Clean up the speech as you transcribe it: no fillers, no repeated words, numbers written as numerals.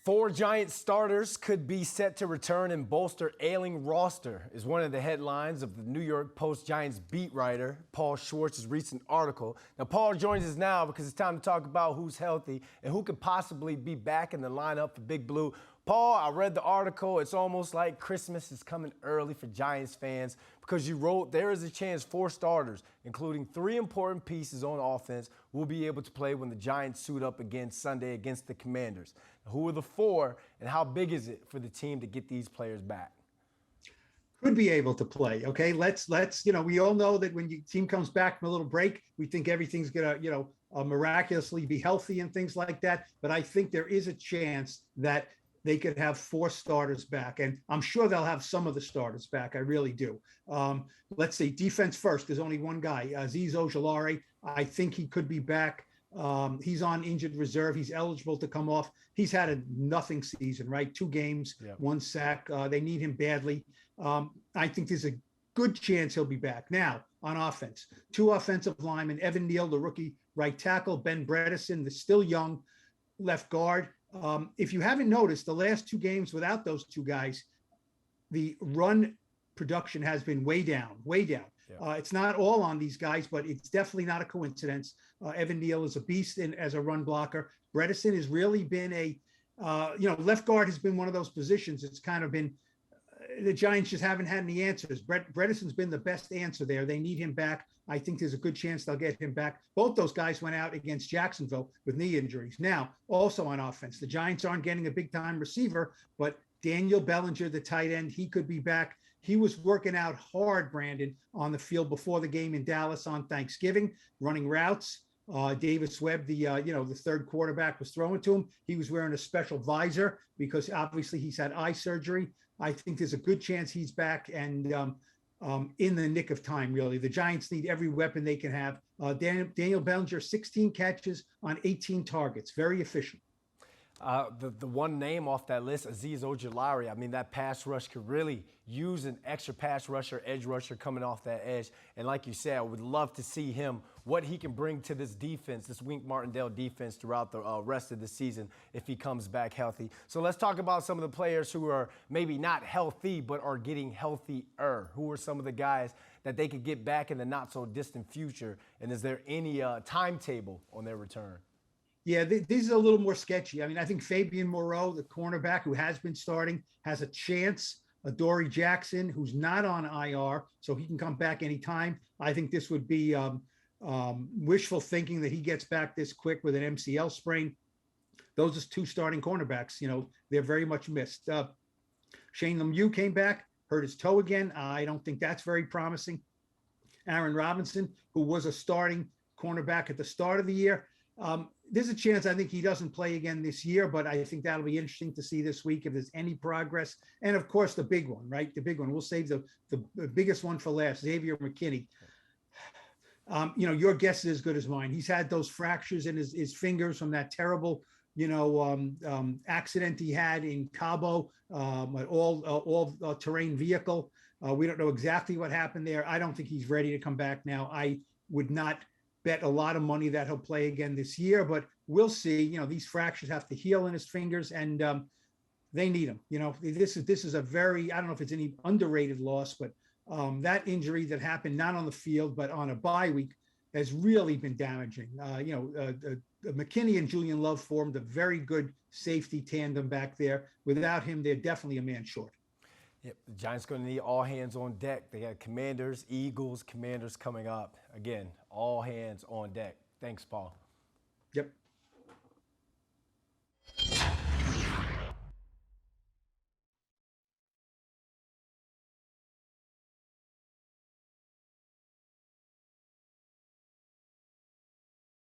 Four Giants starters could be set to return and bolster ailing roster is one of the headlines of the New York Post Giants beat writer Paul Schwartz's recent article. Now, Paul joins us now because it's time to talk about who's healthy and who could possibly be back in the lineup for Big Blue. Paul, I read the article. It's almost like Christmas is coming early for Giants fans because you wrote there is a chance four starters, including three important pieces on offense, will be able to play when the Giants suit up again Sunday against the Commanders. Who are the four, and how big is it for the team to get these players back? Could be able to play. Okay, let's we all know that when your team comes back from a little break, we think everything's gonna miraculously be healthy and things like that. But I think there is a chance that they could have four starters back, and I'm sure they'll have some of the starters back. I really do. Let's see, defense first. There's only one guy, Azeez Ojulari. I think he could be back. He's on injured reserve. He's eligible to come off. He's had a nothing season, right? 2 games, 1 sack. They need him badly. I think there's a good chance he'll be back. Now, on offense, 2 offensive linemen, Evan Neal, the rookie right tackle, Ben Bredesen, the still young left guard. If you haven't noticed, the last 2 games without those 2 guys, the run production has been way down, way down. It's not all on these guys, but it's definitely not a coincidence. Evan Neal is a beast as a run blocker. Bredesen has really been left guard has been one of those positions. It's kind of been, the Giants just haven't had any answers. Bredesen's been the best answer there. They need him back. I think there's a good chance they'll get him back. Both those guys went out against Jacksonville with knee injuries. Now, also on offense, the Giants aren't getting a big-time receiver, but Daniel Bellinger, the tight end, he could be back. He was working out hard, Brandon, on the field before the game in Dallas on Thanksgiving, running routes. Davis Webb, the third quarterback, was throwing to him. He was wearing a special visor because obviously he's had eye surgery. I think there's a good chance he's back and in the nick of time, really. The Giants need every weapon they can have. Daniel Bellinger, 16 catches on 18 targets. Very efficient. The one name off that list, Azeez Ojulari, I mean, that pass rush could really use an extra pass rusher, edge rusher coming off that edge. And like you said, I would love to see him, what he can bring to this defense, this Wink Martindale defense throughout the rest of the season if he comes back healthy. So let's talk about some of the players who are maybe not healthy but are getting healthier. Who are some of the guys that they could get back in the not-so-distant future? And is there any timetable on their return? Yeah, this is a little more sketchy. I mean, I think Fabian Moreau, the cornerback who has been starting, has a chance. Adoree Jackson, who's not on IR, so he can come back anytime. I think this would be wishful thinking that he gets back this quick with an MCL sprain. Those are 2 starting cornerbacks. They're very much missed. Shane Lemieux came back, hurt his toe again. I don't think that's very promising. Aaron Robinson, who was a starting cornerback at the start of the year, there's a chance I think he doesn't play again this year, but I think that'll be interesting to see this week if there's any progress. And of course, the big one, right? The big one. We'll save the biggest one for last, Xavier McKinney. Your guess is as good as mine. He's had those fractures in his fingers from that terrible, accident he had in Cabo, all terrain vehicle. We don't know exactly what happened there. I don't think he's ready to come back now. I would not bet a lot of money that he'll play again this year, but we'll see. These fractures have to heal in his fingers, and they need him. This is a very, I don't know if it's any underrated loss, but that injury that happened not on the field but on a bye week has really been damaging. McKinney and Julian Love formed a very good safety tandem back there. Without him, they're definitely a man short. Yep, the Giants going to need all hands on deck. They got Commanders, Eagles, Commanders coming up. Again, all hands on deck. Thanks, Paul. Yep.